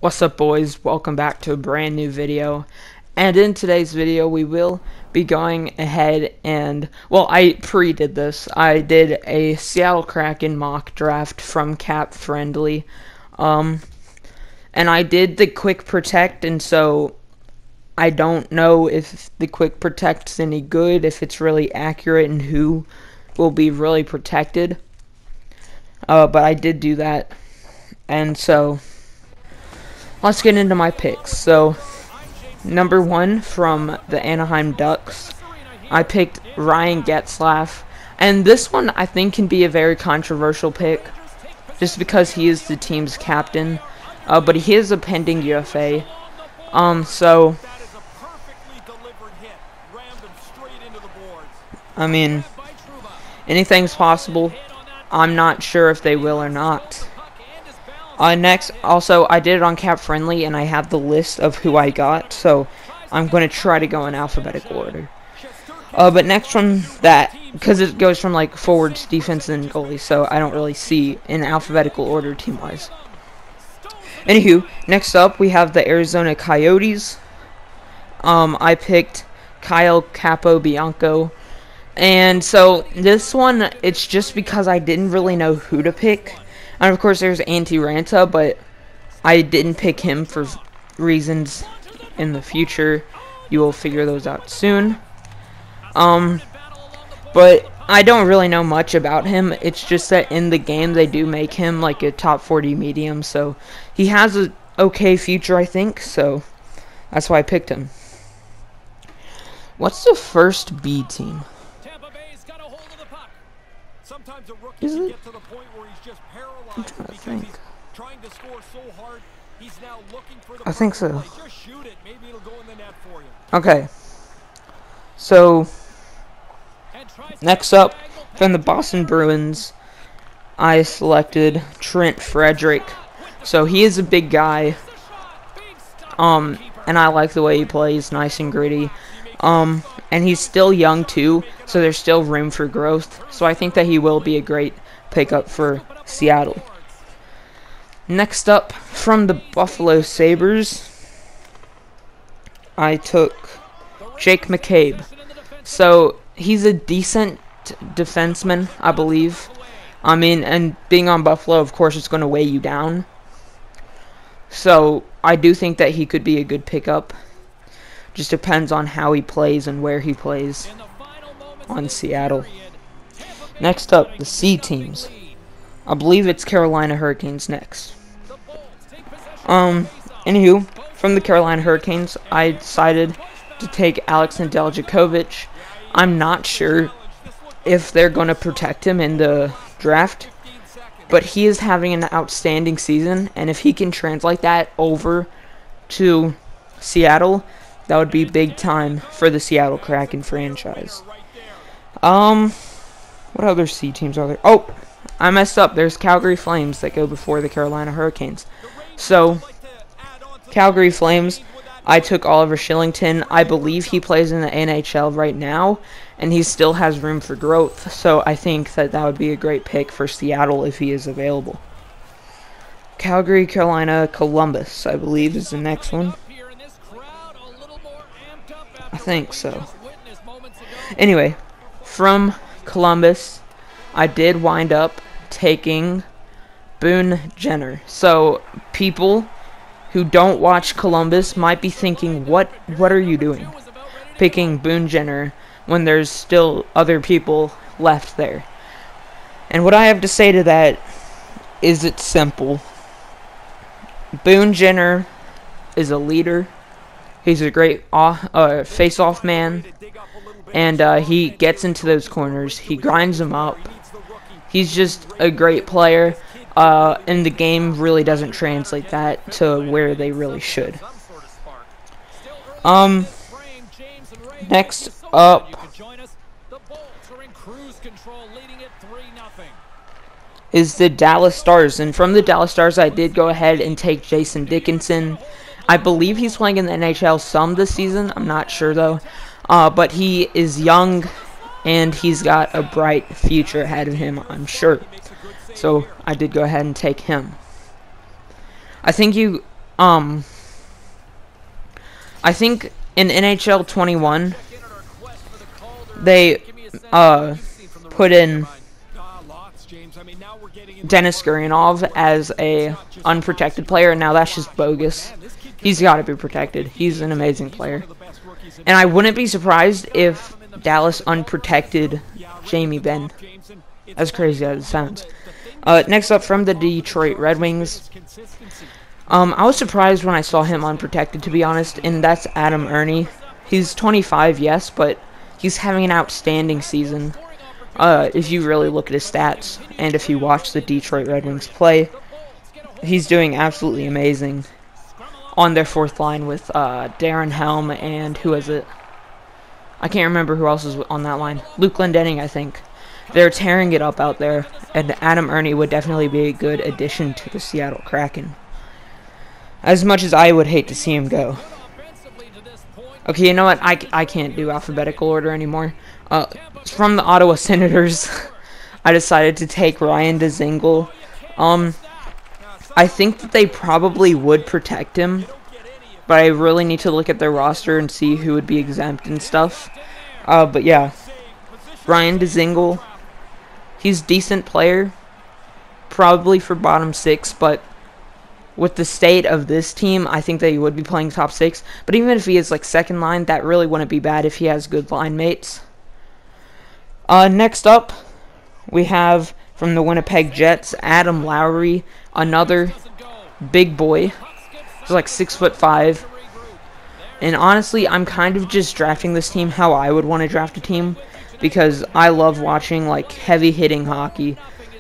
What's up, boys? Welcome back to a brand new video. And in today's video we will be going ahead and, well, I pre-did this. I did a Seattle Kraken mock draft from Cap Friendly. And I did the quick protect, and so I don't know if the quick protect's any good, if it's really accurate, and who will be really protected. But I did do that. And so let's get into my picks. So, number 1 from the Anaheim Ducks, I picked Ryan Getzlaf. And this one I think can be a very controversial pick, just because he is the team's captain. But he is a pending UFA. So, I mean, anything's possible. I'm not sure if they will or not. Next, also, I did it on Cap Friendly, and I have the list of who I got, so I'm going to try to go in alphabetical order. But next from that, because it goes from, like, forwards, defense, and goalie, so I don't really see in alphabetical order team-wise. Anywho, next up, we have the Arizona Coyotes. I picked Kyle Capobianco. And so, this one, it's just because I didn't really know who to pick. And of course there's Antti-Ranta, but I didn't pick him for reasons in the future. You will figure those out soon. But I don't really know much about him. It's just that in the game they do make him like a top 40 medium, so he has a okay future, I think, so that's why I picked him. What's the first B team? Sometimes a rookie can get to the point where he's just paralyzed because he's trying to score so hard. He's now looking for the I think so. play. Just shoot it. Maybe it'll go in the net for you. Okay. So, next up, from the Boston Bruins, I selected Trent Frederick. So, he is a big guy. And I like the way he plays, nice and gritty. And he's still young too, so there's still room for growth. So I think that he will be a great pickup for Seattle. Next up, from the Buffalo Sabres, I took Jake McCabe. So he's a decent defenseman, I believe. I mean, and being on Buffalo, of course, it's going to weigh you down. So I do think that he could be a good pickup. Just depends on how he plays and where he plays on Seattle. Next up, the C teams. I believe it's Carolina Hurricanes next. Anywho, from the Carolina Hurricanes, I decided to take Alex Nedeljkovic. I'm not sure if they're going to protect him in the draft, but he is having an outstanding season, and if he can translate that over to Seattle, that would be big time for the Seattle Kraken franchise. What other C teams are there? Oh, I messed up. There's Calgary Flames that go before the Carolina Hurricanes. So, Calgary Flames, I took Oliver Shillington. I believe he plays in the NHL right now, and he still has room for growth. So, I think that that would be a great pick for Seattle if he is available. Calgary, Carolina, Columbus, I believe, is the next one. I think so. Anyway, from Columbus, I did wind up taking Boone Jenner. So, people who don't watch Columbus might be thinking, what are you doing? Picking Boone Jenner when there's still other people left there. And what I have to say to that is it's simple. Boone Jenner is a leader. He's a great face-off man, and he gets into those corners. He grinds them up. He's just a great player, and the game really doesn't translate that to where they really should. Next up is the Dallas Stars, and from the Dallas Stars, I did go ahead and take Jason Dickinson. I believe he's playing in the NHL some this season. I'm not sure, though. But he is young, and he's got a bright future ahead of him, I'm sure. So I did go ahead and take him. I think you I think in NHL 21 they put in Dennis Gurianov as a unprotected player, and now that's just bogus. He's got to be protected. He's an amazing player. And I wouldn't be surprised if Dallas unprotected Jamie Benn. As crazy as it sounds. Next up, from the Detroit Red Wings. I was surprised when I saw him unprotected, to be honest, and that's Adam Ernie. He's 25, yes, but he's having an outstanding season. If you really look at his stats, and if you watch the Detroit Red Wings play, he's doing absolutely amazing on their fourth line with Darren Helm and who is it? I can't remember who else is on that line. Luke Glendening, I think. They're tearing it up out there, and Adam Ernie would definitely be a good addition to the Seattle Kraken. As much as I would hate to see him go. Okay, you know what? I can't do alphabetical order anymore. From the Ottawa Senators, I decided to take Ryan Dzingel. I think that they probably would protect him, but I really need to look at their roster and see who would be exempt and stuff. But yeah, Ryan Dzingel, he's a decent player, probably for bottom six, but with the state of this team, I think that he would be playing top six. But even if he is like second line, that really wouldn't be bad if he has good line mates. Next up, we have from the Winnipeg Jets, Adam Lowry, another big boy. He's like 6'5". And honestly, I'm kind of just drafting this team how I would want to draft a team, because I love watching like heavy hitting hockey.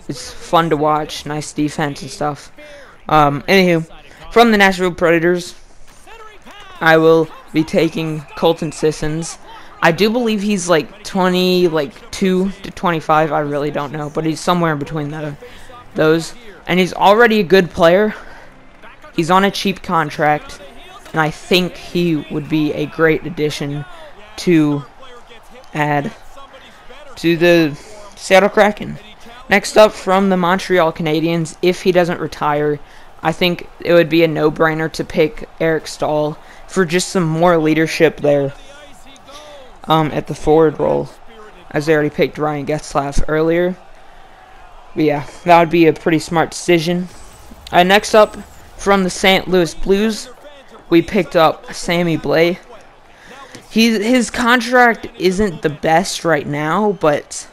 It's fun to watch, nice defense and stuff. Anywho, from the Nashville Predators, I will be taking Colton Sissons. I do believe he's like 22 to 25. I really don't know, but he's somewhere in between those. And he's already a good player. He's on a cheap contract, and I think he would be a great addition to add to the Seattle Kraken. Next up, from the Montreal Canadiens, if he doesn't retire, I think it would be a no-brainer to pick Eric Stahl for just some more leadership there. At the forward role, as they already picked Ryan Getzlaf earlier. But yeah, that would be a pretty smart decision. Next up, from the St. Louis Blues, we picked up Sammy Blais. His contract isn't the best right now, but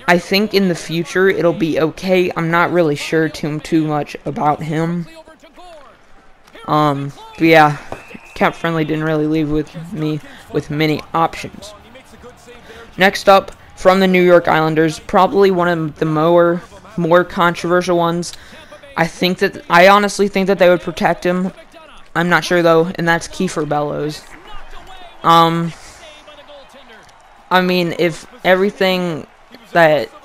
I think in the future it'll be okay. I'm not really sure too much about him. But yeah, Cap Friendly didn't really leave with me with many options. Next up, from the New York Islanders, probably one of the more controversial ones. I honestly think that they would protect him. I'm not sure though, and that's Kiefer Bellows. I mean, if everything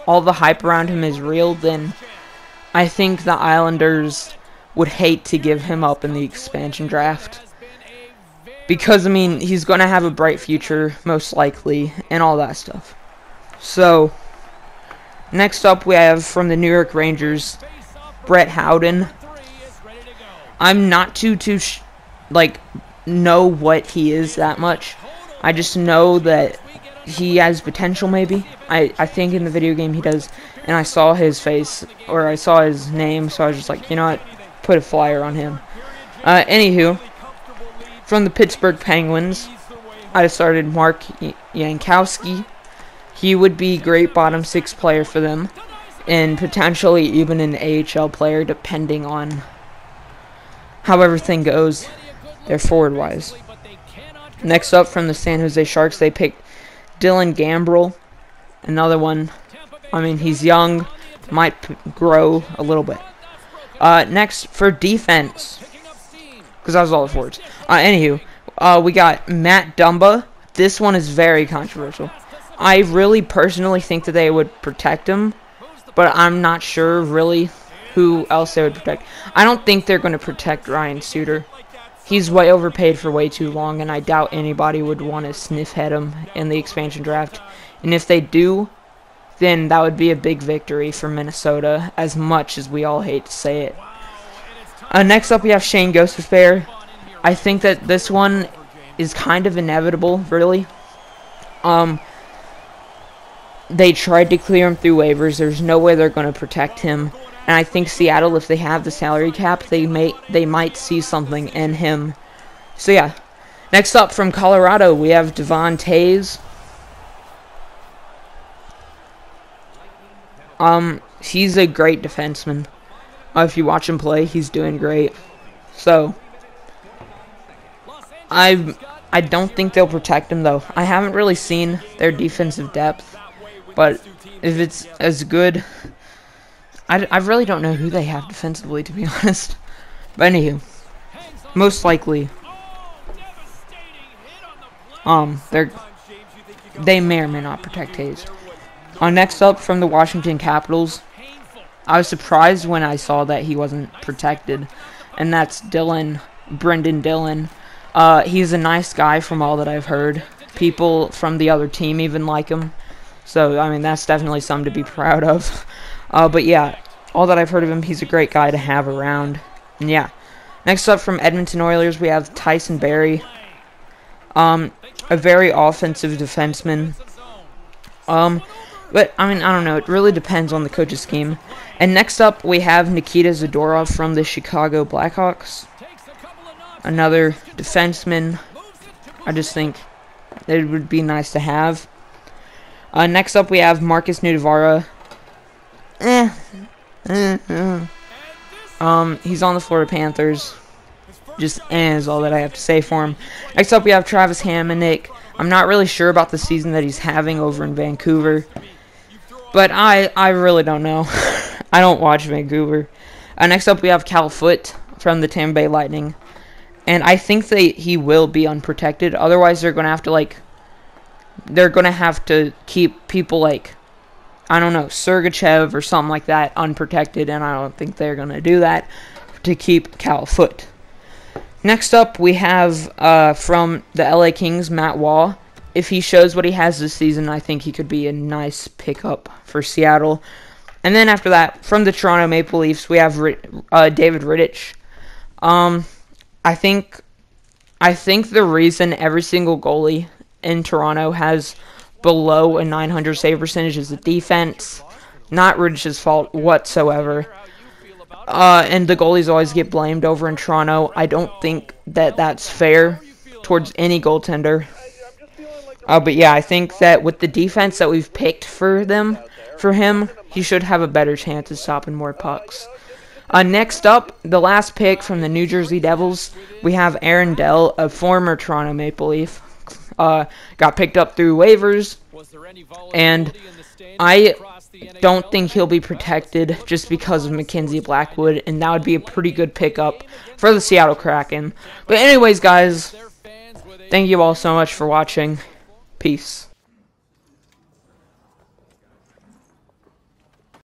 all the hype around him is real, then I think the Islanders would hate to give him up in the expansion draft. Because, I mean, he's going to have a bright future, most likely, and all that stuff. So, next up we have from the New York Rangers, Brett Howden. I'm not know what he is that much. I just know that he has potential, maybe. I think in the video game he does, and I saw his face, or I saw his name, so I was just like, you know what, put a flyer on him. Anywho, from the Pittsburgh Penguins, I started Mark Jankowski. He would be a great bottom six player for them, and potentially even an AHL player, depending on how everything goes, their forward-wise. Next up, from the San Jose Sharks, they picked Dylan Gambrell, another one. I mean, he's young, might grow a little bit. Next, for defense, because that was all the forwards. Anywho, we got Matt Dumba. This one is very controversial. I really personally think that they would protect him, but I'm not sure really who else they would protect. I don't think they're going to protect Ryan Suter. He's way overpaid for way too long, and I doubt anybody would want to sniff at him in the expansion draft. And if they do, then that would be a big victory for Minnesota, as much as we all hate to say it. Next up, we have Shane Gostisbehere. I think that this one is kind of inevitable, really. They tried to clear him through waivers. There's no way they're going to protect him. And I think Seattle, if they have the salary cap, they might see something in him. So yeah. Next up from Colorado, we have Devon Tays. He's a great defenseman. If you watch him play, he's doing great. So I don't think they'll protect him though. I haven't really seen their defensive depth, but if it's as good, I really don't know who they have defensively, to be honest. But anywho, most likely, they may or may not protect Hayes. Next up from the Washington Capitals, I was surprised when I saw that he wasn't protected, and that's Brendan Dillon. He's a nice guy from all that I've heard. People from the other team even like him. So, I mean, that's definitely something to be proud of. But yeah, all that I've heard of him, he's a great guy to have around. And yeah. Next up from Edmonton Oilers, we have Tyson Barrie. A very offensive defenseman. But, I mean, I don't know. It really depends on the coach's scheme. And next up, we have Nikita Zadorov from the Chicago Blackhawks. Another defenseman. I just think it would be nice to have. Next up, we have Marcus Nudivara. He's on the Florida Panthers. Just is all that I have to say for him. Next up, we have Travis Hamonic. I'm not really sure about the season that he's having over in Vancouver. But I really don't know. I don't watch Vancouver. Next up, we have Cal Foote from the Tampa Bay Lightning. And I think he will be unprotected. Otherwise, they're going to have to keep people like, I don't know, Sergachev or something like that unprotected. And I don't think they're going to do that to keep Cal Foote. Next up, we have from the LA Kings, Matt Waugh. If he shows what he has this season, I think he could be a nice pickup for Seattle. And then after that, from the Toronto Maple Leafs, we have David Rittich. I think the reason every single goalie in Toronto has below a 900 save percentage is the defense. Not Rittich's fault whatsoever. And the goalies always get blamed over in Toronto. I don't think that that's fair towards any goaltender. But yeah, I think that with the defense that we've picked for him, he should have a better chance of stopping more pucks. Next up, the last pick from the New Jersey Devils, we have Aaron Dell, a former Toronto Maple Leaf. Got picked up through waivers, and I don't think he'll be protected just because of Mackenzie Blackwood, and that would be a pretty good pickup for the Seattle Kraken. But anyways, guys, thank you all so much for watching. Peace.